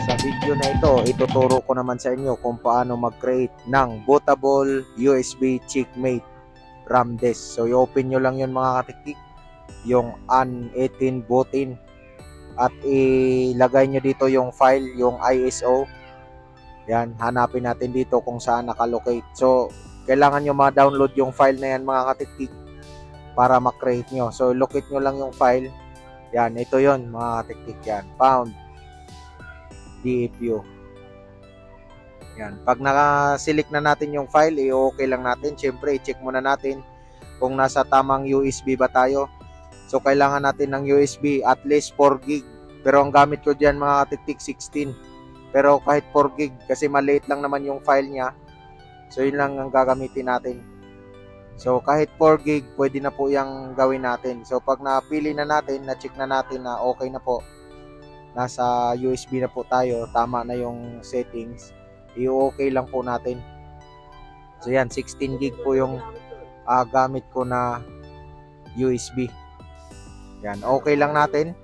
Sa video na ito, ituturo ko naman sa inyo kung paano mag-create ng bootable USB Checkmate RAM disk. So i-open nyo lang yun mga katiktik, yung AN18 bootin, at ilagay nyo dito yung file, yung ISO. Yan, hanapin natin dito kung saan nakalocate. So kailangan nyo ma-download yung file na yan mga katiktik para ma-create nyo. So locate nyo lang yung file. Yan, ito yon mga katiktik, yan, found DFU. Yan. Pag naka-select na natin yung file, i-okay lang natin. Siyempre, i-check muna natin kung nasa tamang USB ba tayo. So, kailangan natin ng USB at least 4 gig. Pero ang gamit ko dyan mga katitik 16. Pero kahit 4 gig kasi maliit lang naman yung file niya. So, yun lang ang gagamitin natin. So, kahit 4 gig, pwede na po yung gawin natin. So, pag napili na natin, na-check na natin na okay na po, nasa USB na po tayo, tama na yung settings, i-okay lang po natin. So yan, 16 gig po yung gamit ko na USB. Yan, okay lang natin.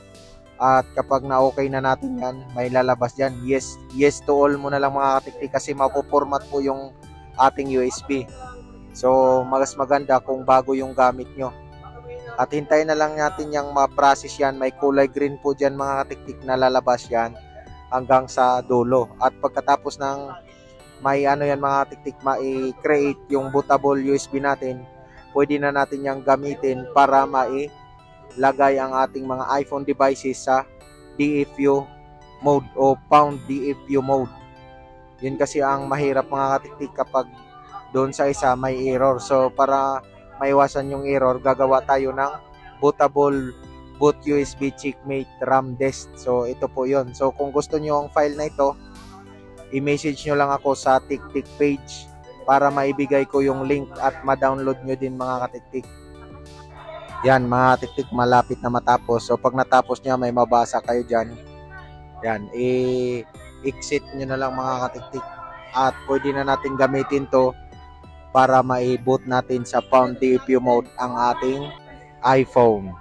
At kapag na-okay na natin yan, may lalabas dyan. Yes to all muna lang mga katiktik kasi mapoformat po yung ating USB. So mas maganda kung bago yung gamit nyo. At hintayin na lang natin yung ma-process yan. May kulay green po dyan mga katiktik na lalabas yan hanggang sa dulo. At pagkatapos ng may ano yan mga katiktik, ma-create yung bootable USB natin, pwede na natin yung gamitin para mailagay ang ating mga iPhone devices sa DFU mode o found DFU mode. Yun kasi ang mahirap mga katiktik kapag doon sa isa may error. So para maiwasan yung error, gagawa tayo ng bootable boot USB Checkmate RAM disk. So ito po yon. So kung gusto nyo ang file na ito, i-message nyo lang ako sa TikTok page para maibigay ko yung link at ma-download nyo din mga katiktik. Yan mga katiktik, malapit na matapos. So pag natapos nyo, may mabasa kayo dyan. Yan, i-exit nyo na lang mga katiktik. At pwede na natin gamitin to para ma-boot natin sa found DFU mode ang ating iPhone.